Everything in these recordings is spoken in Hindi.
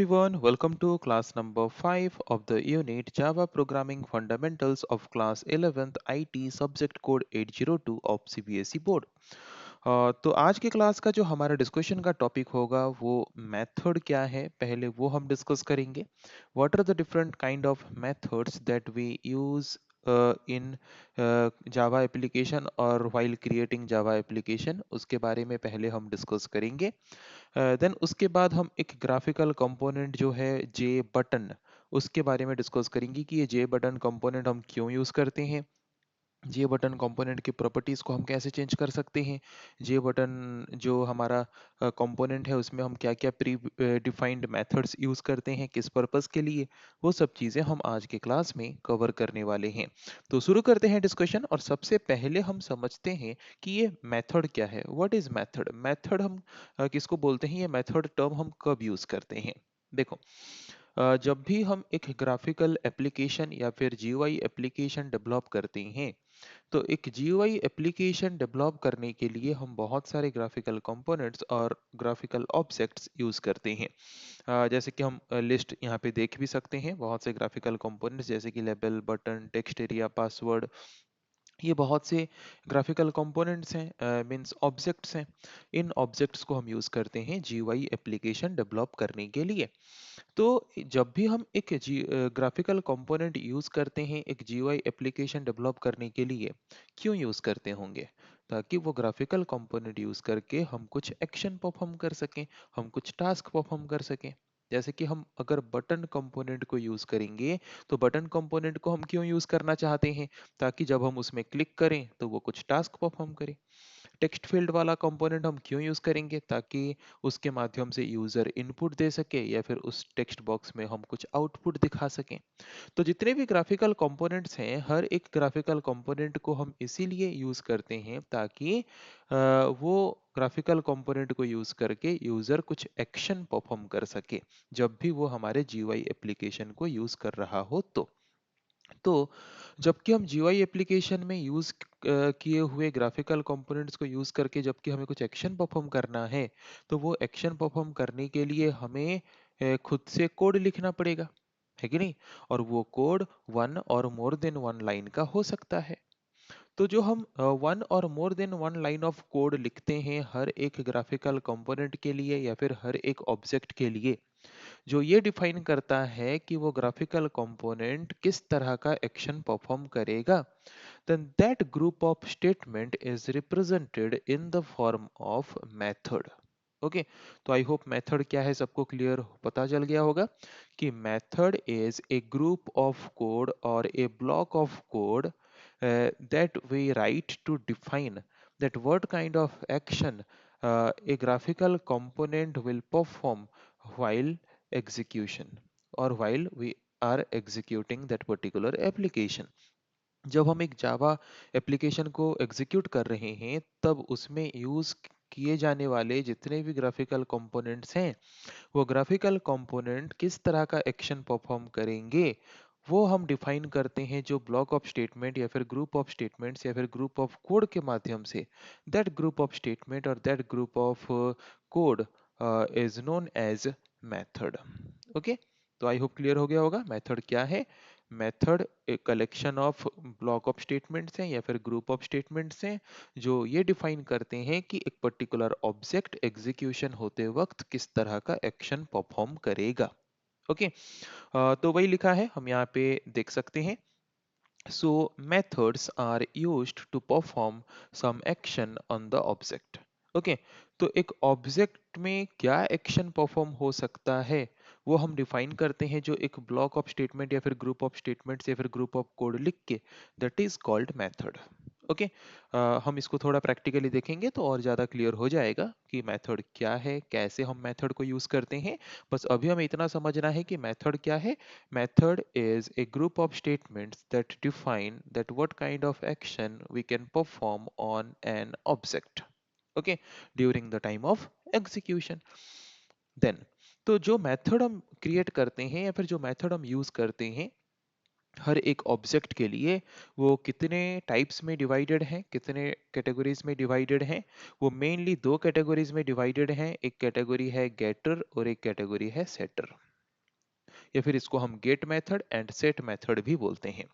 everyone, welcome to class number 5 of the unit Java Programming Fundamentals of class 11th IT subject code 802 of CBSE board। तो आज के क्लास का जो हमारा डिस्कशन का टॉपिक होगा वो मेथड क्या है पहले वो हम डिस्कस करेंगे। What are the different kind of methods that we use in Java application और व्हाइल क्रिएटिंग जावा एप्लीकेशन, उसके बारे में पहले हम डिस्कस करेंगे। देन उसके बाद हम एक ग्राफिकल कंपोनेंट जो है जे बटन, उसके बारे में डिस्कस करेंगे कि ये जे बटन कंपोनेंट हम क्यों यूज़ करते हैं, जे बटन कंपोनेंट की प्रॉपर्टीज़ को हम कैसे चेंज कर सकते हैं, जे बटन जो हमारा कंपोनेंट है उसमें हम क्या क्या प्री डिफाइंड मेथड्स यूज़ करते हैं किस पर्पस के लिए, वो सब चीज़ें हम आज के क्लास में कवर करने वाले हैं। तो शुरू करते हैं डिस्कशन और सबसे पहले हम समझते हैं कि ये मेथड क्या है। What is method? मेथड हम किसको बोलते हैं, ये मेथड टर्म हम कब यूज़ करते हैं। देखो, जब भी हम एक ग्राफिकल एप्लीकेशन या फिर जीयूआई एप्लीकेशन डेवलप करते हैं, तो एक GUI एप्लीकेशन डेवलप करने के लिए हम बहुत सारे ग्राफिकल कंपोनेंट्स और ग्राफिकल ऑब्जेक्ट्स यूज करते हैं। जैसे कि हम लिस्ट यहाँ पे देख भी सकते हैं, बहुत से ग्राफिकल कंपोनेंट्स जैसे कि label, button, text area, password, ये बहुत से ग्राफिकल कंपोनेंट्स हैं, मींस ऑब्जेक्ट्स हैं। इन ऑब्जेक्ट्स को हम यूज करते हैं GUI एप्लीकेशन डेवलप करने के लिए। तो जब भी हम एक ग्राफिकल कंपोनेंट यूज करते हैं एक GUI एप्लीकेशन डेवलप करने के लिए, क्यों यूज करते होंगे? ताकि वो ग्राफिकल कंपोनेंट यूज करके हम कुछ एक्शन परफॉर्म कर सकें, हम कुछ टास्क परफॉर्म कर सकें। जैसे कि हम अगर बटन कंपोनेंट को यूज करेंगे, तो बटन कंपोनेंट को हम क्यों यूज करना चाहते हैं? ताकि जब हम उसमें क्लिक करें तो वो कुछ टास्क परफॉर्म करे। टेक्स्ट फील्ड वाला कंपोनेंट हम क्यों यूज करेंगे? ताकि उसके माध्यम से यूजर इनपुट दे सके या फिर उस टेक्स्ट बॉक्स में हम कुछ आउटपुट दिखा सकें। तो जितने भी ग्राफिकल कंपोनेंट्स हैं, हर एक ग्राफिकल कंपोनेंट को हम इसीलिए यूज करते हैं ताकि वो ग्राफिकल कंपोनेंट को यूज करके यूजर कुछ एक्शन परफॉर्म कर सके जब भी वो हमारे GUI एप्लीकेशन को यूज कर रहा हो। तो जबकि हम GUI एप्लीकेशन में यूज किए हुए ग्राफिकल कंपोनेंट्स को यूज करके जबकि हमें कुछ एक्शन परफॉर्म करना है, तो वो एक्शन परफॉर्म करने के लिए हमें खुद से कोड लिखना पड़ेगा, है कि नहीं? और वो कोड वन और मोर देन वन लाइन का हो सकता है। तो जो हम वन और more than one line of code लिखते हैं हर एक ग्राफिकल कंपोनेंट के लिए या फिर हर एक ऑब्जेक्ट के लिए, जो ये डिफाइन करता है कि वो ग्राफिकल कंपोनेंट किस तरह का एक्शन परफॉर्म करेगा, then that group of statement is represented in the form of method। Okay, तो आई होप मेथड क्या है सबको क्लियर पता चल गया होगा कि method is a group of code और a block of code that we write to define that what kind of action a graphical component will perform while execution or while we are executing that particular application। जब हम एक जावा एप्लीकेशन को एग्जीक्यूट कर रहे हैं तब उसमें यूज किए जाने वाले जितने भी ग्राफिकल कंपोनेंट्स हैं, वो ग्राफिकल कंपोनेंट किस तरह का एक्शन परफॉर्म करेंगे, वो हम डिफाइन करते हैं जो ब्लॉक ऑफ स्टेटमेंट या फिर ग्रुप ऑफ स्टेटमेंट्स या फिर ग्रुप ऑफ कोड के माध्यम से। दैट ग्रुप ऑफ स्टेटमेंट और that group of code is known as method. Okay, तो आई होप क्लियर हो गया होगा मेथड क्या है। मेथड एक collection of block of statements हैं या फिर ग्रुप ऑफ स्टेटमेंट्स हैं जो ये डिफाइन करते हैं कि एक पर्टिकुलर ऑब्जेक्ट एग्जीक्यूशन होते वक्त किस तरह का एक्शन परफॉर्म करेगा। ओके, तो वही लिखा है हम यहाँ पे देख सकते हैं। So methods are used to perform some action on the object. Okay, तो एक ऑब्जेक्ट में क्या एक्शन परफॉर्म हो सकता है वो हम डिफाइन करते हैं जो एक ब्लॉक ऑफ स्टेटमेंट या फिर ग्रुप ऑफ स्टेटमेंट्स या फिर ग्रुप ऑफ कोड लिख के, that is called method. Okay, हम इसको थोड़ा प्रैक्टिकली देखेंगे तो और ज़्यादा क्लियर हो जाएगा कि मेथड क्या है, कैसे हम मेथड को यूज़ करते हैं। बस अभी हमें इतना समझना है कि मेथड क्या है। Method is a group of statements that define that what kind of action we can perform on an object, okay, during the time of execution। Then, तो जो मेथड हम क्रिएट करते हैं या फिर जो मेथड हम यूज करते हैं हर एक ऑब्जेक्ट के लिए, वो कितने टाइप्स में डिवाइडेड हैं, कितने कैटेगरीज में डिवाइडेड हैं? वो मेनली दो कैटेगरीज में डिवाइडेड हैं। एक कैटेगरी है गेटर और एक कैटेगरी है सेटर। या फिर इसको हम get method and set method भी बोलते हैं।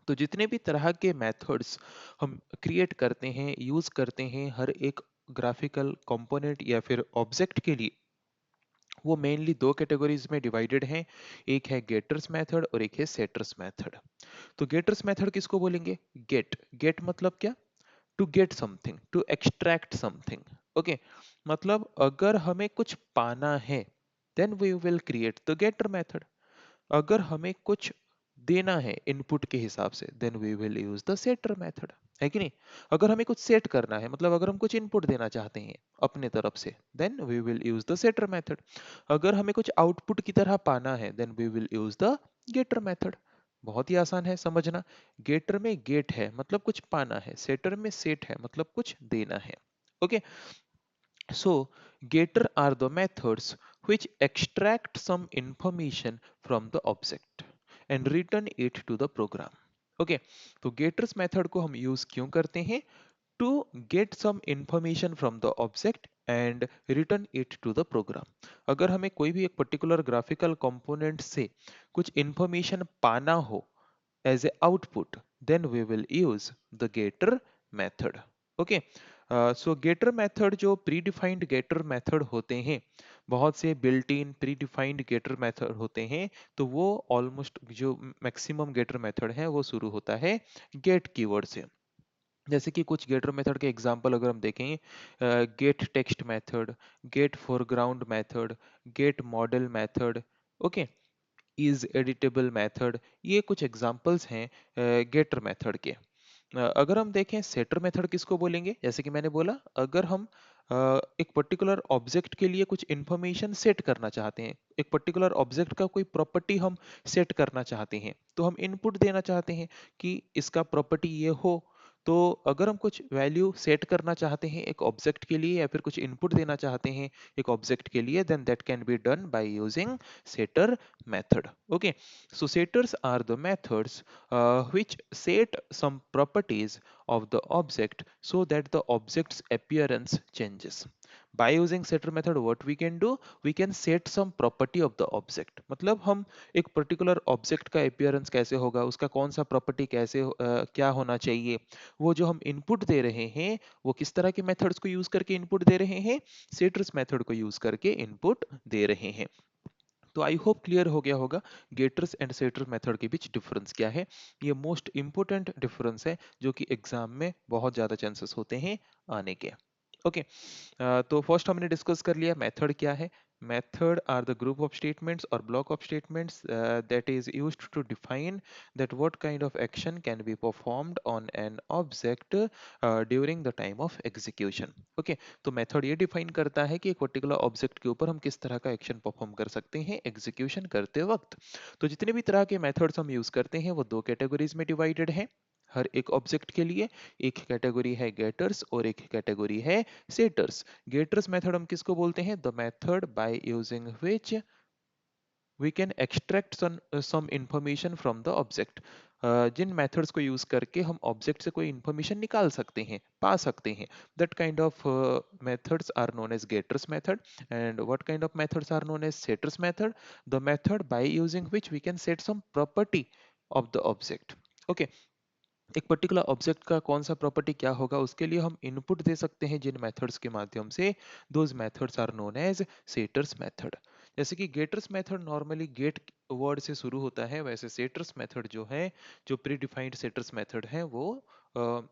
तो जितने भी तरह के मेथड्स हम क्रिएट करते हैं, यूज करते हैं हर एक ग्राफिकल कंपोनेंट या फिर ऑब्जेक्ट के लिए, वो मेनली दो कैटेगरीज में डिवाइडेड हैं। एक है गेटर्स मेथड और एक है सेटर्स मेथड। तो गेटर्स मेथड किसको बोलेंगे? गेट, गेट मतलब क्या? To get something, to extract something. Okay, मतलब अगर हमें कुछ पाना है then we will create the getter method. अगर हमें कुछ देना है इनपुट के हिसाब से then we will use the shutter मेथड, है कि नहीं? अगर हमें कुछ सेट करना है, मतलब अगर हम कुछ इनपुट देना चाहते हैं अपने तरफ से then we will use the shutter method. अगर हमें कुछ आउटपुट की तरह पाना है then we will use the getter method. बहुत ही आसान है समझना। गेटर में गेट है मतलब कुछ पाना है, सेटर में सेट है मतलब कुछ देना है। Okay, so, getter are the methods which extract some information from the object and return it to the program. Okay, तो getters method को हम use क्यों करते हैं? To get some information from the object and return it to the program. अगर हमें कोई भी एक particular graphical component से कुछ information पाना हो as a output, then we will use the getter method. Okay, so getter method जो predefined getter method होते हैं, बहुत से built in predefined getter method होते हैं, तो वो almost जो maximum getter method है वो शुरू होता है get कीवर्ड से। जैसे कि कुछ गेटर मेथड के एग्जांपल अगर हम देखें, get text method, get foreground method, get model method, okay, is editable method, ये कुछ एग्जांपल्स हैं गेटर मेथड के। अगर हम देखें सेटर मेथड किसको बोलेंगे, जैसे कि मैंने बोला अगर हम एक पर्टिकुलर ऑब्जेक्ट के लिए कुछ इंफॉर्मेशन सेट करना चाहते हैं, एक पर्टिकुलर ऑब्जेक्ट का कोई प्रॉपर्टी हम सेट करना चाहते हैं, तो हम इनपुट देना चाहते हैं कि इसका प्रॉपर्टी ये हो। तो अगर हम कुछ वैल्यू सेट करना चाहते हैं एक ऑब्जेक्ट के लिए या फिर कुछ इनपुट देना चाहते हैं एक ऑब्जेक्ट के लिए, then that can be done by using setter method. Okay, so setters are the methods which set some properties of the object so that the object's appearance changes. By using setter method what we can do, we can set some property of the object। मतलब हम एक particular object का appearance कैसे होगा, उसका कौन सा property कैसे क्या होना चाहिए, वो जो हम input दे रहे हैं वो किस तरह के methods को use करके input दे रहे हैं, setters method को use करके input दे रहे हैं। तो आई होप क्लियर हो गया होगा गेटर्स एंड सेटर मेथड के बीच डिफरेंस क्या है। ये मोस्ट इंपोर्टेंट डिफरेंस है जो कि एग्जाम में बहुत ज्यादा चांसेस होते हैं आने के। ओके, तो फर्स्ट हमने डिस्कस कर लिया मेथड क्या है। Method are the group of statements और block of statements that is used to define that what kind of action can be performed on an object during the time of execution। okay, तो मेथड ये डिफाइन करता है कि एक पर्टिकुलर ऑब्जेक्ट के ऊपर हम किस तरह का एक्शन परफॉर्म कर सकते हैं एग्जीक्यूशन करते वक्त। तो जितने भी तरह के मेथड्स हम यूज करते हैं वो दो कैटेगरीज में डिवाइडेड है हर एक ऑब्जेक्ट के लिए। एक कैटेगरी है गेटर्स और एक कैटेगरी है सेटर्स। गेटर्स मेथड हम किसको बोलते हैं? The method by using which we can extract some information from the object. जिन मेथड्स को यूज करके हम ऑब्जेक्ट से कोई इंफॉर्मेशन निकाल सकते हैं, पा सकते हैं, that kind of methods are known as getters method. And what kind of methods are known as setters method? The method by using which we can set some property of the object. Okay, एक पर्टिकुलर ऑब्जेक्ट का कौन सा प्रॉपर्टी क्या होगा उसके लिए हम इनपुट दे सकते हैं जिन मेथड्स के माध्यम से, those methods are known as setters method. जैसे कि getters method normally get word से शुरू होता है, वैसे सेटर्स मेथड जो है, जो प्री डिफाइंड सेटर्स मेथड है वो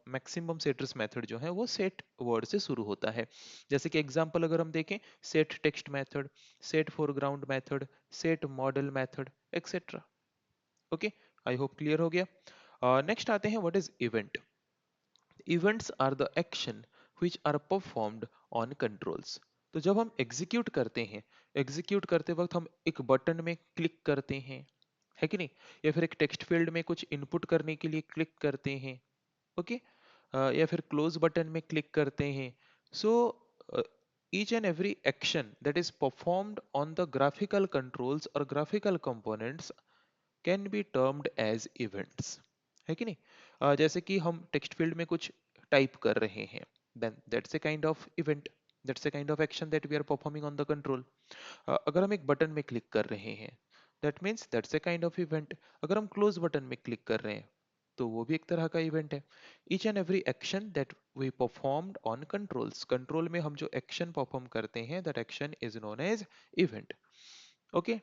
मैक्सिमम सेटर्स मेथड जो है वो सेट वर्ड से शुरू होता है। जैसे कि एग्जांपल अगर हम देखें, set text method, set foreground method, set model method etcetera. Okay, I hope clear हो गया। नेक्स्ट आते हैं, what is event? Events are the action which are performed on controls. तो जब हम एग्जीक्यूट करते हैं, एग्जीक्यूट करते वक्त हम एक बटन में क्लिक करते हैं, है कि नहीं, या फिर एक टेक्स्ट फील्ड में कुछ इनपुट करने के लिए क्लिक करते हैं। ओके, या फिर क्लोज बटन में क्लिक करते हैं। सो each and every action that is performed on the graphical controls or graphical components can be termed as events, है कि नहीं? जैसे कि हम टेक्स्ट फील्ड में कुछ टाइप कर रहे हैं, then that's a kind of event, that's a kind of action that we are performing on the control. अगर हम एक बटन में क्लिक कर रहे हैं, that means that's a kind of event. अगर हम क्लोज बटन में क्लिक कर रहे हैं तो वो भी एक तरह का इवेंट है। Each and every action that we performed on controls, control में हम जो एक्शन परफॉर्म करते हैं that action is known as event. Okay,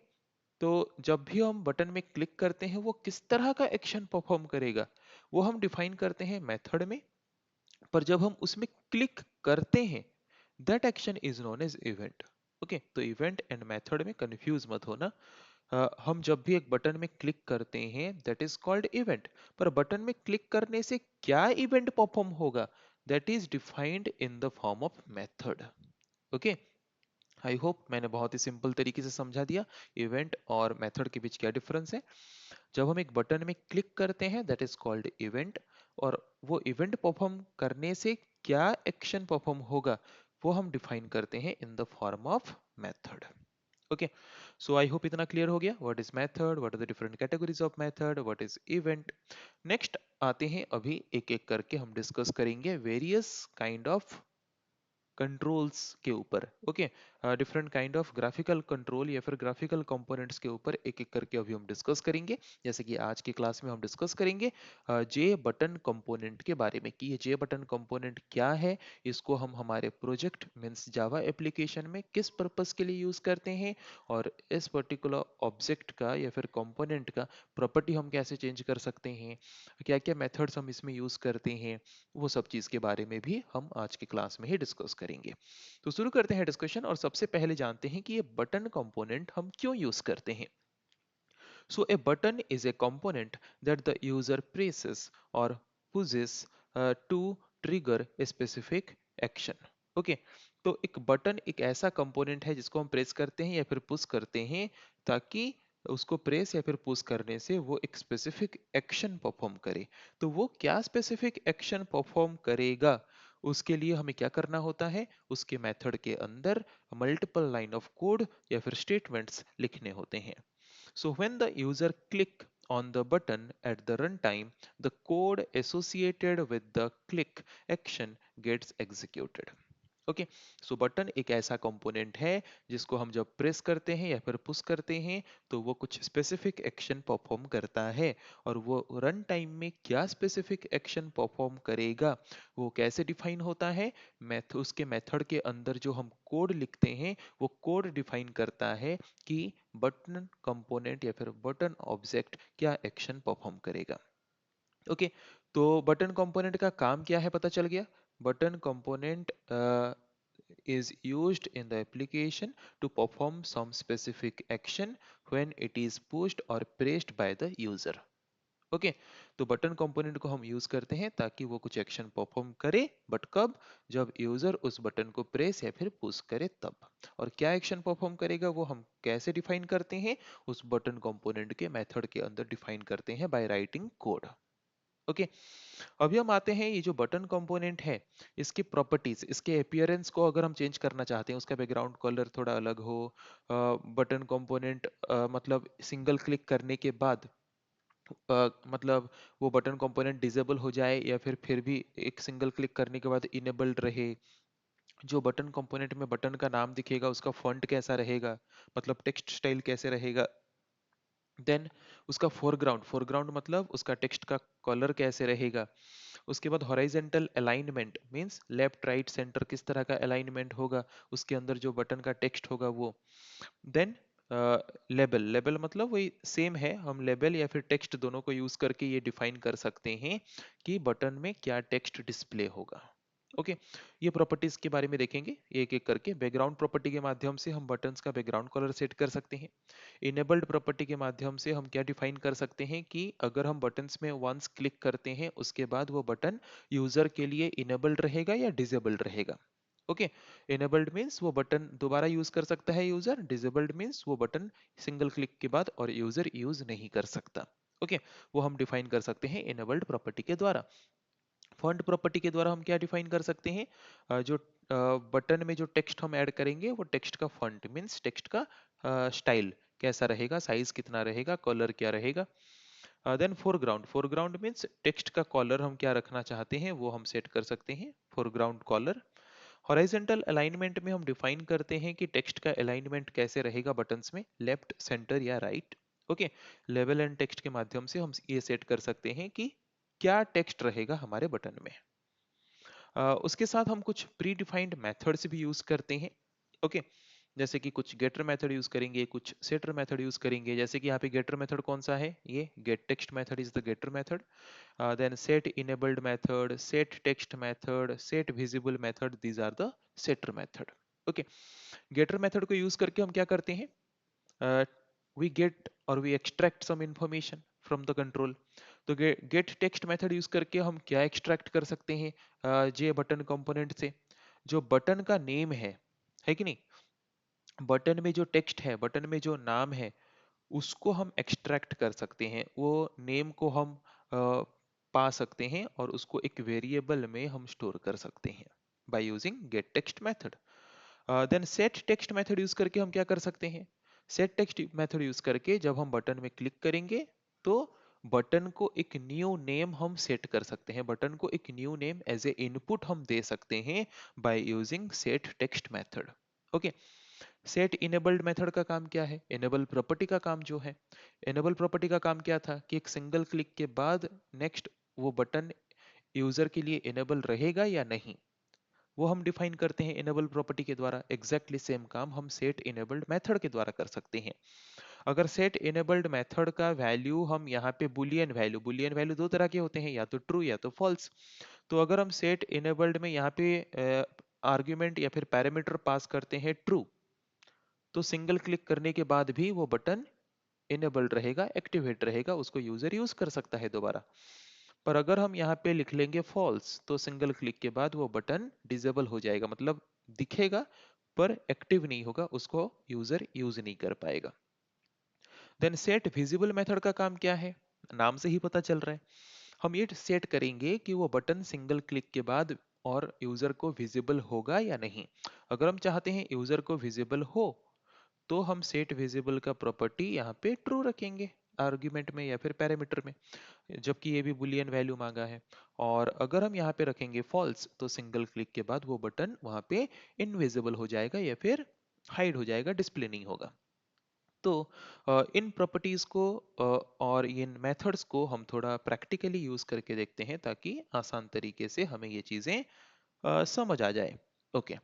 तो जब भी हम बटन में क्लिक करते हैं वो किस तरह का एक्शन परफॉर्म करेगा वो हम डिफाइन करते हैं मेथड में, पर जब हम उसमें क्लिक करते हैं that action is known as event. Okay, तो इवेंट एंड मेथड में कंफ्यूज मत होना। हम जब भी एक बटन में क्लिक करते हैं दैट इज कॉल्ड इवेंट, पर बटन में क्लिक करने से क्या इवेंट परफॉर्म होगा that is defined in the form of method. Okay, I hope मैंने बहुत ही सिंपल तरीके से समझा दिया इवेंट और मेथड के बीच क्या डिफरेंस है। जब हम एक बटन में क्लिक करते हैं दैट इज कॉल्ड इवेंट, और वो इवेंट परफॉर्म करने से क्या एक्शन परफॉर्म होगा वो हम डिफाइन करते हैं in the form of method. Okay, so I hope इतना क्लियर हो गया what is method, what are the different categories of method, what is event. Next आते हैं, अभी एक एक करके हम डिस्कस करेंगे वेरियस काइंड ऑफ कंट्रोल्स के ऊपर। Okay, different kind of graphical control या फिर ग्राफिकल कंपोनेंट्स के ऊपर एक एक करके अभी हम डिस्कस करेंगे। जैसे कि आज की क्लास में हम डिस्कस करेंगे जे बटन कंपोनेंट के बारे में कि ये जे बटन कंपोनेंट क्या है, इसको हम हमारे प्रोजेक्ट मींस जावा एप्लीकेशन में किस पर्पस के लिए यूज करते हैं, और इस पर्टिकुलर ऑब्जेक्ट का या फिर कंपोनेंट का प्रॉपर्टी हम कैसे चेंज कर सकते हैं, क्या क्या मेथड्स हम इसमें यूज करते हैं, वो सब चीज के बारे में भी हम आज की क्लास में ही डिस्कस करेंगे। तो शुरू करते हैं डिस्कशन, और सबसे पहले जानते हैं कि ये बटन कंपोनेंट हम क्यों यूज करते हैं। So a button is a component that the user presses और pushes to trigger a specific action. Okay, तो एक बटन एक ऐसा कंपोनेंट है जिसको हम प्रेस करते हैं या फिर पुश करते हैं ताकि उसको प्रेस या फिर पुश करने से वो एक स्पेसिफिक एक्शन परफॉर्म करे। तो वो क्या स्पेसिफिक एक्शन परफॉर्म करेगा उसके लिए हमें क्या करना होता है, उसके मेथड के अंदर मल्टीपल लाइन ऑफ कोड या फिर स्टेटमेंट्स लिखने होते हैं। So when the user click on the button at the runtime, the code associated with the click action gets executed. Okay, so button एक ऐसा कंपोनेंट है जिसको हम जब प्रेस करते हैं या फिर पुश करते हैं तो वो कुछ स्पेसिफिक एक्शन परफॉर्म करता है, और वो रन टाइम में क्या स्पेसिफिक एक्शन परफॉर्म करेगा वो कैसे डिफाइन होता है, उसके मेथड के अंदर जो हम कोड लिखते हैं वो कोड डिफाइन करता है कि बटन कंपोनेंट या फिर बटन ऑब्जेक्ट क्या एक्शन परफॉर्म करेगा। ओके, तो बटन कंपोनेंट का काम क्या है पता चल गया। Button component is used in the application to perform some specific action when it is pushed or pressed by the user. Okay, तो बटन कंपोनेंट को हम यूज करते हैं ताकि वो कुछ एक्शन परफॉर्म करे, बट कब, जब यूजर उस बटन को प्रेस या फिर पुश करे तब। और क्या एक्शन परफॉर्म करेगा वो हम कैसे डिफाइन करते हैं, उस बटन कंपोनेंट के मेथड के अंदर डिफाइन करते हैं बाय राइटिंग कोड। ओके, अभी हम आते हैं ये जो बटन कंपोनेंट है इसकी प्रॉपर्टीज, इसके अपीयरेंस को अगर हम चेंज करना चाहते हैं, उसका बैकग्राउंड कलर थोड़ा अलग हो, बटन कंपोनेंट मतलब सिंगल क्लिक करने के बाद मतलब वो बटन कंपोनेंट डिसेबल हो जाए या फिर भी एक सिंगल क्लिक करने के बाद इनेबल्ड रहे, जो बटन कंपोनेंट में बटन का नाम दिखेगा उसका फॉन्ट कैसा रहेगा, मतलब टेक्स्ट स्टाइल कैसे रहेगा, देन उसका फोरग्राउंड, फोरग्राउंड मतलब उसका टेक्स्ट का कलर कैसे रहेगा, उसके बाद horizontal alignment means left right centre किस तरह का अलाइनमेंट होगा उसके अंदर जो बटन का टेक्स्ट होगा वो, देन लेबल, लेबल मतलब वही सेम है, हम लेबल या फिर टेक्स्ट दोनों को यूज करके ये डिफाइन कर सकते हैं कि बटन में क्या टेक्स्ट डिस्प्ले होगा। ओके, ये प्रॉपर्टीज के बारे में देखेंगे एक एक करके। बैकग्राउंड प्रॉपर्टी के माध्यम से हम बटन्स का बैकग्राउंड कलर सेट कर सकते हैं। इनेबल्ड प्रॉपर्टी के माध्यम से हम क्या डिफाइन कर सकते हैं कि अगर हम बटन्स में वंस क्लिक करते हैं उसके बाद वो बटन यूजर के लिए इनेबल्ड रहेगा या डिसेबल्ड रहेगा। ओके, इनेबल्ड मींस वो बटन दोबारा यूज कर सकता है यूजर, डिसेबल्ड मींस वो बटन सिंगल क्लिक के बाद और यूजर यूज नहीं कर सकता। ओके, वो हम डिफाइन कर सकते हैं इनेबल्ड प्रॉपर्टी के द्वारा। फॉन्ट प्रॉपर्टी के द्वारा हम क्या डिफाइन कर सकते हैं, जो बटन में जो टेक्स्ट हम ऐड करेंगे वो टेक्स्ट का फॉन्ट मींस टेक्स्ट का स्टाइल कैसा रहेगा, साइज कितना रहेगा, कलर क्या रहेगा। Then foreground, foreground means text का कॉलर हम क्या रखना चाहते हैं वो हम सेट कर सकते हैं, फोरग्राउंड कॉलर। हॉरिजॉन्टल अलाइनमेंट में हम डिफाइन करते हैं कि टेक्स्ट का अलाइनमेंट कैसे रहेगा बटन्स में, लेफ्ट सेंटर या right. Okay, label and text के माध्यम से हम ये सेट कर सकते हैं कि क्या टेक्स्ट रहेगा हमारे बटन में। उसके साथ हम कुछ प्री डिफाइंड मेथड्स भी यूज करते हैं। ओके, जैसे कि कुछ गेटर मेथड यूज करेंगे, कुछ सेटर मेथड यूज करेंगे। जैसे कि यहाँ पे गेटर मेथड कौन सा है, ये get text method is the getter method. Then set enabled method, set text method, set visible method, these are the shutter method. Okay, getter method को यूज करके हम क्या करते हैं, we get और we extract some information from the control। तो get text मेथड यूज करके हम क्या एक्सट्रैक्ट कर सकते हैं जे बटन कंपोनेंट से, जो बटन का नेम है कि नहीं, बटन में जो टेक्स्ट है, बटन में जो नाम है, उसको हम एक्सट्रैक्ट कर सकते हैं। वो नेम को हम पा सकते हैं और उसको एक वेरिएबल में हम स्टोर कर सकते हैं by using get text method. Then set text method use करके हम क्या कर सकते हैं, सेट टेक्स्ट मेथड यूज करके जब हम बटन में क्लिक करेंगे तो बटन को एक न्यू नेम हम सेट कर सकते हैं, बटन को एक new name as a input हम दे सकते हैं by using set text method. Okay, set enabled method का काम क्या है, इनेबल प्रॉपर्टी का काम जो है, इनेबल प्रॉपर्टी का काम क्या था कि एक सिंगल क्लिक के बाद नेक्स्ट वो बटन यूजर के लिए इनेबल रहेगा या नहीं, वो हम डिफाइन करते हैं इनेबल प्रॉपर्टी के द्वारा। एग्जैक्टली सेम काम हम सेट इनेबल्ड मेथड के द्वारा कर सकते हैं। अगर सेट इनेबल्ड मेथड का वैल्यू हम यहाँ पे बुलियन वैल्यू, बुलियन वैल्यू दो तरह के होते हैं, या तो ट्रू या तो फॉल्स। तो अगर हम सेट इनेबल्ड में यहाँ पे आर्ग्यूमेंट या फिर पैरामीटर पास करते हैं ट्रू, तो सिंगल क्लिक करने के बाद भी वो बटन इनेबल्ड रहेगा, एक्टिवेट रहेगा, उसको यूजर यूज कर सकता है दोबारा। पर अगर हम यहाँ पे लिख लेंगे फॉल्स, तो सिंगल क्लिक के बाद वो बटन डिसेबल हो जाएगा, मतलब दिखेगा पर एक्टिव नहीं होगा, उसको यूजर यूज नहीं कर पाएगा। देन सेट विजिबल मेथड का काम क्या है, नाम से ही पता चल रहा है, हम ये सेट करेंगे कि वो बटन सिंगल क्लिक के बाद और यूजर को विजिबल होगा या नहीं। अगर हम चाहते हैं यूजर को विजिबल हो, तो हम सेट विजिबल का प्रॉपर्टी यहाँ पे ट्रू रखेंगे आर्ग्यूमेंट में या फिर पैरामीटर में, जबकि ये भी बुलियन वैल्यू मांगा है। और अगर हम यहाँ पे रखेंगे फॉल्स, तो सिंगल क्लिक के बाद वो बटन वहाँ पे इनविजिबल हो जाएगा या फिर हाइड हो जाएगा, डिस्प्ले नहीं होगा। तो इन प्रॉपर्टीज को और इन मेथड्स को हम थोड़ा प्रैक्टिकली यूज करके देखते हैं, ताकि आसान तरीके से हमें ये चीजें समझ आ जाए। ओके,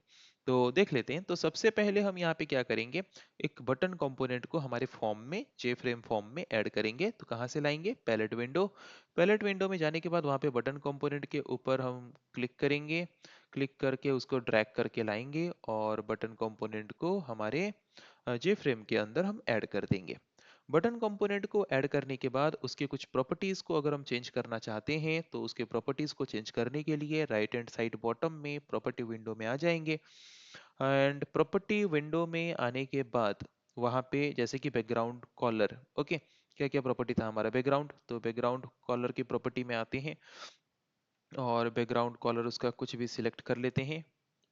तो देख लेते हैं। तो सबसे पहले हम यहाँ पे क्या करेंगे, एक बटन कंपोनेंट को हमारे फॉर्म में, जे फ्रेम फॉर्म में ऐड करेंगे। तो कहाँ से लाएंगे, पैलेट विंडो। पैलेट विंडो में जाने के बाद वहाँ पे बटन कंपोनेंट के ऊपर हम क्लिक करेंगे, क्लिक करके उसको ड्रैग करके लाएंगे और बटन कंपोनेंट को हमारे जे फ्रेम के अंदर हम ऐड कर देंगे। बटन कंपोनेंट को ऐड करने के बाद उसके कुछ प्रॉपर्टीज को अगर हम चेंज करना चाहते हैं, तो उसके प्रॉपर्टीज को चेंज करने के लिए राइट हैंड साइड बॉटम में प्रॉपर्टी विंडो में आ जाएंगे। एंड प्रॉपर्टी विंडो में आने के बाद वहां पे जैसे कि बैकग्राउंड कॉलर, ओके, क्या क्या प्रॉपर्टी था हमारा, बैकग्राउंड, तो बैकग्राउंड कॉलर की प्रॉपर्टी में आते हैं और बैकग्राउंड कॉलर उसका कुछ भी सिलेक्ट कर लेते हैं।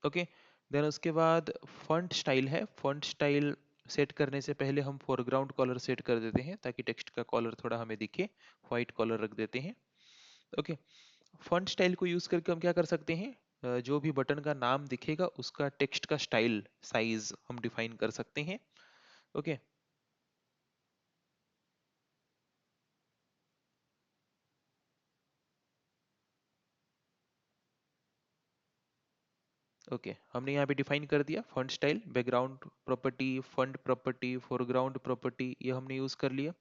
ओके, देन उसके बाद फॉन्ट स्टाइल है, फॉन्ट स्टाइल सेट करने से पहले हम फोरग्राउंड कॉलर सेट कर देते हैं ताकि टेक्स्ट का कॉलर थोड़ा हमें दिखे, व्हाइट कॉलर रख देते हैं। ओके, फॉन्ट स्टाइल को यूज करके हम क्या कर सकते हैं, जो भी बटन का नाम दिखेगा उसका टेक्स्ट का स्टाइल, साइज हम डिफाइन कर सकते हैं। ओके, ओके, हमने यहाँ पे डिफाइन कर दिया font style, background property, font property, foreground property, ये हमने यूज कर लिया।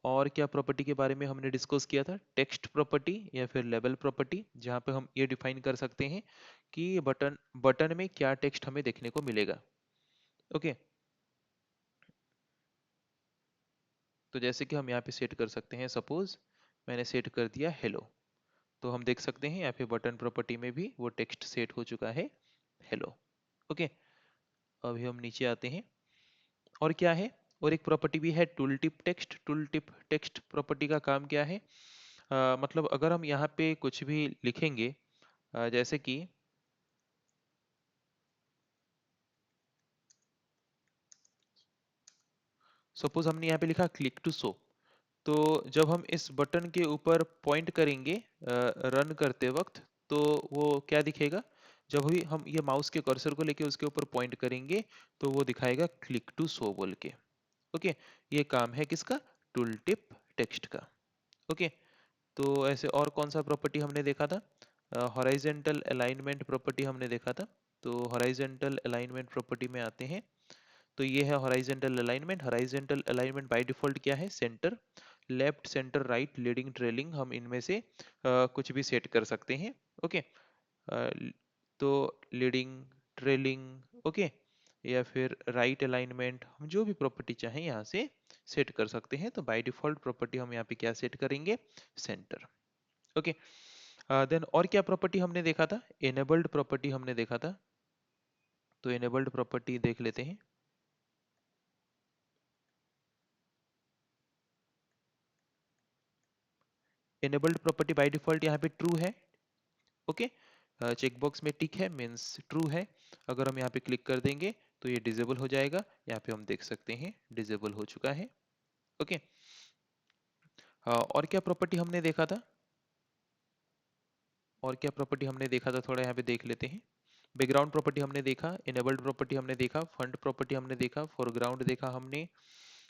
और क्या प्रॉपर्टी के बारे में हमने डिस्कस किया था, टेक्स्ट प्रॉपर्टी या फिर लेबल प्रॉपर्टी, जहाँ पे हम ये डिफाइन कर सकते हैं कि बटन बटन में क्या टेक्स्ट हमें देखने को मिलेगा। ओके, तो जैसे कि हम यहाँ पे सेट कर सकते हैं, सपोज मैंने सेट कर दिया हेलो, तो हम देख सकते हैं यहाँ पे बटन प्रॉपर्टी में भी वो टेक्स्ट सेट हो चुका है, हेलो। ओके, अभी हम नीचे आते हैं, और क्या है, और एक प्रॉपर्टी भी है tool tip text. Tool tip text property का काम क्या है, मतलब अगर हम यहाँ पे कुछ भी लिखेंगे, जैसे कि सपोज हमने यहाँ पे लिखा क्लिक टू शो, तो जब हम इस बटन के ऊपर पॉइंट करेंगे रन करते वक्त, तो वो क्या दिखेगा, जब भी हम ये माउस के कर्सर को लेके उसके ऊपर पॉइंट करेंगे तो वो दिखाएगा क्लिक टू शो बोल के। ओके, ये काम है किसका? टूल टिप टेक्स्ट का। ओके, तो ऐसे और कौन सा प्रॉपर्टी हमने देखा था? हॉराइजेंटल अलाइनमेंट प्रॉपर्टी हमने देखा था। तो हॉराइजेंटल अलाइनमेंट प्रॉपर्टी में आते हैं, तो ये है horizontal alignment. Horizontal alignment by default क्या है? Centre, left, centre, right, leading, trailing, हम इनमें से कुछ भी सेट कर सकते हैं। ओके, तो लीडिंग, ट्रेलिंग, ओके, या फिर राइट अलाइनमेंट, हम जो भी प्रॉपर्टी चाहें यहाँ से सेट कर सकते हैं। तो बाय डिफॉल्ट प्रॉपर्टी हम यहाँ पे क्या सेट करेंगे? सेंटर। ओके, देन और क्या प्रॉपर्टी हमने देखा था? एनेबल्ड प्रॉपर्टी हमने देखा था। तो एनेबल्ड प्रॉपर्टी देख लेते हैं। एनेबल्ड प्रॉपर्टी बाय डिफॉल्ट यहाँ पे ट्रू है। ओके, चेकबॉक्स में टिक है, मीन्स ट्रू है। अगर हम यहाँ पे क्लिक कर देंगे तो ये डिजेबल हो जाएगा। यहाँ पे हम देख सकते हैं डिजेबल हो चुका है। ओके, और क्या प्रॉपर्टी हमने देखा था? और क्या प्रॉपर्टी हमने देखा था, थोड़ा यहाँ पे देख लेते हैं। बैकग्राउंड प्रॉपर्टी हमने देखा, इनेबल्ड प्रॉपर्टी हमने देखा, फंड प्रॉपर्टी हमने देखा, फोरग्राउंड देखा हमने,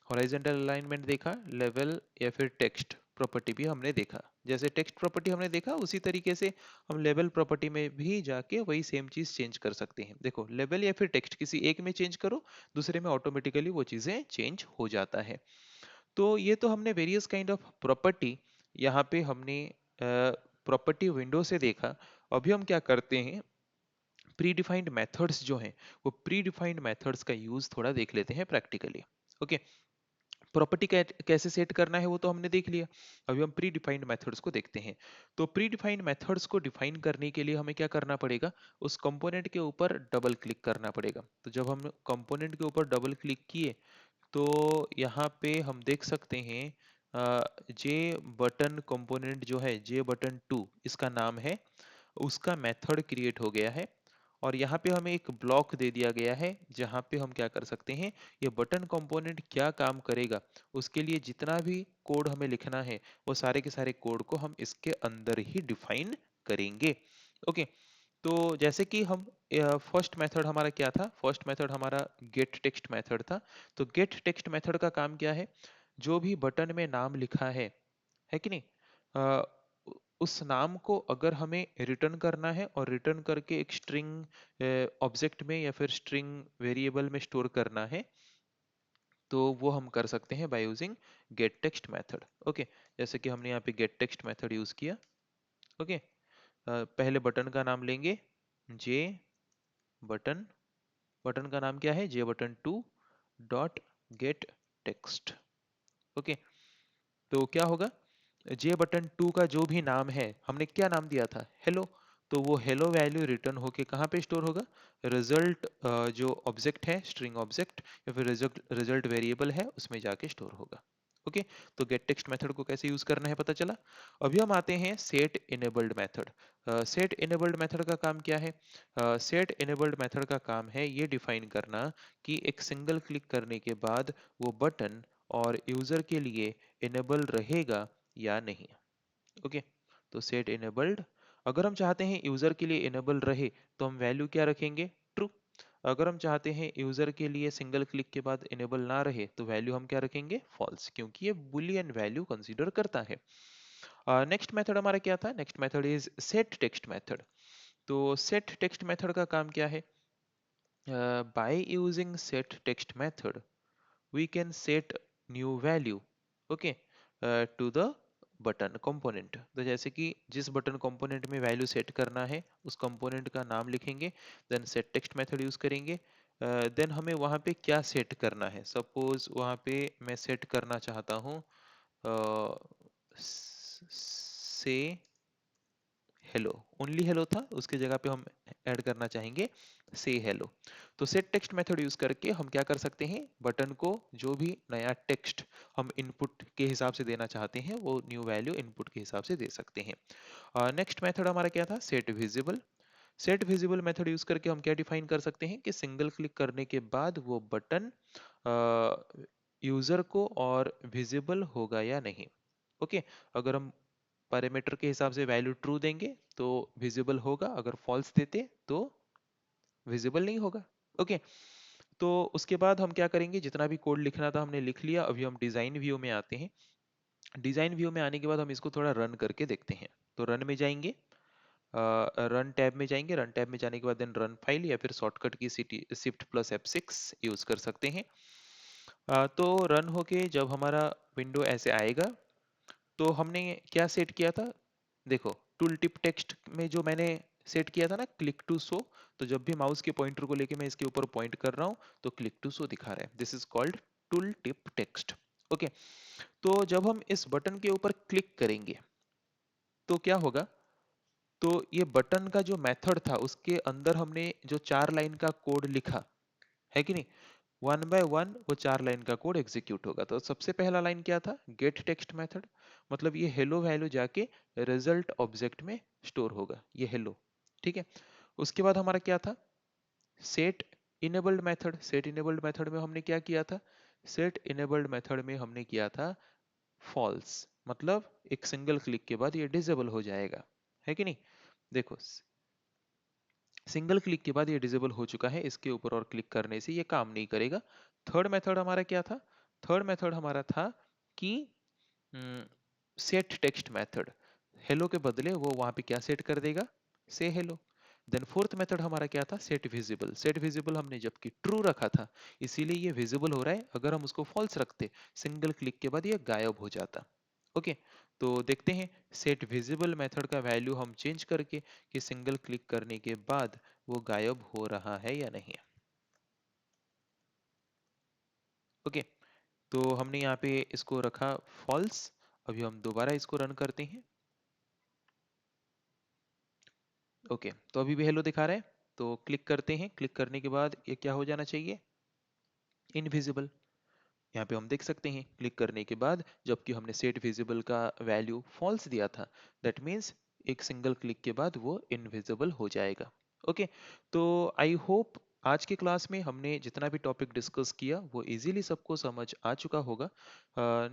हॉरिजॉन्टल अलाइनमेंट देखा, लेवल या फिर टेक्स्ट प्रॉपर्टी भी हमने देखा। जैसे टेक्स्ट प्रॉपर्टी हमने देखा उसी तरीके से हम लेवल प्रॉपर्टी में भी जाके वही सेम चीज चेंज कर सकते हैं। देखो, लेवल या फिर टेक्स्ट किसी एक में चेंज करो, दूसरे में ऑटोमेटिकली वो चीजें चेंज हो जाता है। तो ये तो हमने वेरियस काइंड ऑफ प्रॉपर्टी यहाँ पे हमने प्रॉपर्टी विंडो से देखा। अभी हम क्या करते हैं, प्री डिफाइंड मेथड्स जो हैं, वो प्री डिफाइंड मेथड्स का यूज थोड़ा देख लेते हैं प्रैक्टिकली। ओके, प्रॉपर्टी कैसे सेट करना है वो तो हमने देख लिया। अभी हम प्री डिफाइंड मेथड्स को देखते हैं। तो प्री डिफाइंड मेथड्स को डिफाइन करने के लिए हमें क्या करना पड़ेगा? उस कंपोनेंट के ऊपर डबल क्लिक करना पड़ेगा। तो जब हम कंपोनेंट के ऊपर डबल क्लिक किए तो यहाँ पे हम देख सकते हैं जे बटन कंपोनेंट जो है, जे बटन 2 इसका नाम है, उसका मेथड क्रिएट हो गया है। और यहाँ पे हमें एक ब्लॉक दे दिया गया है जहाँ पे हम क्या कर सकते हैं, ये बटन कंपोनेंट क्या काम करेगा उसके लिए जितना भी कोड हमें लिखना है वो सारे के सारे कोड को हम इसके अंदर ही डिफाइन करेंगे। ओके, तो जैसे कि हम फर्स्ट मेथड हमारा क्या था? फर्स्ट मेथड हमारा गेट टेक्स्ट मेथड था। तो गेट टेक्स्ट मेथड का काम क्या है? जो भी बटन में नाम लिखा है कि नहीं, अ, उस नाम को अगर हमें रिटर्न करना है और रिटर्न करके एक स्ट्रिंग ऑब्जेक्ट में या फिर स्ट्रिंग वेरिएबल में स्टोर करना है, तो वो हम कर सकते हैं by using get text method. Okay, जैसे कि हमने यहाँ पे गेट टेक्स्ट मेथड यूज किया। ओके, पहले बटन का नाम लेंगे, जे बटन, बटन का नाम क्या है? J button 2 dot get text. Okay, तो क्या होगा, जे बटन 2 का जो भी नाम है, हमने क्या नाम दिया था? हेलो। तो वो हेलो वैल्यू रिटर्न होके कहाँ पे स्टोर होगा? रिजल्ट, जो ऑब्जेक्ट है, स्ट्रिंग ऑब्जेक्ट या फिर रिजल्ट रिजल्ट वेरिएबल है, उसमें जाके स्टोर होगा। ओके, तो गेट टेक्स्ट मेथड को कैसे यूज करना है पता चला। अभी हम आते हैं set enabled method. Set enabled method का काम क्या है? सेट इनेबल्ड मेथड का काम है ये डिफाइन करना कि एक सिंगल क्लिक करने के बाद वो बटन और यूजर के लिए इनेबल रहेगा या नहीं। ओके, तो सेट इनेबल्ड, अगर हम चाहते हैं यूजर के लिए इनेबल रहे तो हम वैल्यू क्या रखेंगे? ट्रू। अगर हम चाहते हैं यूजर के लिए सिंगल क्लिक के बाद इनेबल ना रहे तो वैल्यू हम क्या रखेंगे? फॉल्स, क्योंकि ये बुलियन वैल्यू कंसीडर करता है। नेक्स्ट मेथड हमारा क्या था? Next method is set text method. तो सेट टेक्स्ट मेथड का काम क्या है? By using set text method we can set new value, okay, to the button component. तो जैसे कि जिस बटन कंपोनेंट में वैल्यू सेट करना है उस कंपोनेंट का नाम लिखेंगे, then set text method use करेंगे। देन हमें वहां पे क्या सेट करना है? सपोज वहां पे मैं सेट करना चाहता हूँ से हेलो, ओनली हेलो था, उसकी जगह पे हम ऐड करना चाहेंगे से हेलो। तो सेट टेक्स्ट मेथड यूज करके हम क्या कर सकते हैं, बटन को जो भी नया टेक्स्ट हम इनपुट के हिसाब से देना चाहते हैं वो न्यू वैल्यू इनपुट के हिसाब से दे सकते हैं। नेक्स्ट मेथड हमारा क्या था? Set visible. Set visible method use करके हम क्या डिफाइन कर सकते हैं कि सिंगल क्लिक करने के बाद वो बटन यूजर को और विजिबल होगा या नहीं। ओके, अगर हम पैरामीटर के हिसाब से वैल्यू ट्रू देंगे तो विजिबल होगा, अगर फॉल्स देते तो विजिबल नहीं होगा। ओके, तो उसके बाद हम क्या करेंगे, जितना भी कोड लिखना था हमने लिख लिया। अभी हम डिजाइन व्यू में आते हैं। डिजाइन व्यू में आने के बाद हम इसको थोड़ा रन करके देखते हैं। तो रन में जाएंगे, रन टैब में जाएंगे। रन टैब में जाने के बाद देन रन फाइल या फिर शॉर्टकट की शिफ्ट प्लस F6 यूज कर सकते हैं। तो रन होके जब हमारा विंडो ऐसे आएगा, तो हमने क्या सेट किया था, देखो टूल टिप टेक्स्ट में जो मैंने सेट किया था ना, क्लिक टू शो। तो जब भी माउस के पॉइंटर को लेके मैं इसके ऊपर पॉइंट कर रहा हूं तो क्लिक टू शो दिखा रहा है। This is called tool tip text. Okay, तो जब हम इस बटन के ऊपर क्लिक करेंगे तो क्या होगा, तो ये बटन का जो मेथड था उसके अंदर हमने जो 4 लाइन का कोड लिखा है कि नहीं, वन बाय वन वो 4 लाइन का कोड एग्जीक्यूट होगा। तो सबसे पहला लाइन क्या था, गेट टेक्स्ट मेथड, मतलब ये हेलो वैल्यू जाके रिजल्ट ऑब्जेक्ट में स्टोर होगा, ये हेलो। ठीक है, उसके बाद हमारा क्या था, set enabled method. Set enabled method में हमने क्या किया था, सेट इनेबल्ड मेथड में हमने किया था फॉल्स, मतलब एक सिंगल क्लिक के बाद ये डिसेबल हो जाएगा, है कि नहीं। देखो सिंगल क्लिक के बाद ये डिसेबल हो चुका है, इसके ऊपर और क्लिक करने से ये काम नहीं करेगा। थर्ड मेथड हमारा क्या था, थर्ड मेथड हमारा था कि सेट टेक्स्ट मेथड, हेलो के बदले वो वहां पे क्या सेट कर देगा, से हेलो। देन फोर्थ मेथड हमारा क्या था, सेट विजिबल। सेट विजिबल हमने जबकि ट्रू रखा था इसीलिए ये विजिबल हो रहा है, अगर हम उसको फॉल्स रखते सिंगल क्लिक के बाद ये गायब हो जाता। ओके, तो देखते हैं सेट विजिबल मेथड का वैल्यू हम चेंज करके कि सिंगल क्लिक करने के बाद वो गायब हो रहा है या नहीं। ओके, तो हमने यहाँ पे इसको रखा फॉल्स। अभी हम दोबारा इसको रन करते हैं। ओके, तो अभी भी हेलो दिखा रहा है। तो क्लिक करते हैं, क्लिक करने के बाद ये क्या हो जाना चाहिए, इनविजिबल। यहाँ पे हम देख सकते हैं क्लिक करने के बाद जबकि हमने सेट विजिबल का वैल्यू फॉल्स दिया था, दैट मीन्स एक सिंगल क्लिक के बाद वो इनविजिबल हो जाएगा। ओके, तो आई होप आज के क्लास में हमने जितना भी टॉपिक डिस्कस किया वो इजीली सबको समझ आ चुका होगा।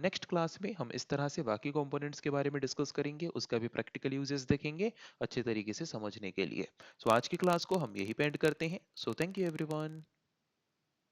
नेक्स्ट क्लास में हम इस तरह से बाकी कंपोनेंट्स के बारे में डिस्कस करेंगे, उसका भी प्रैक्टिकल यूजेस देखेंगे अच्छे तरीके से समझने के लिए। सो आज की क्लास को हम यही पे एंड करते हैं। So thank you everyone.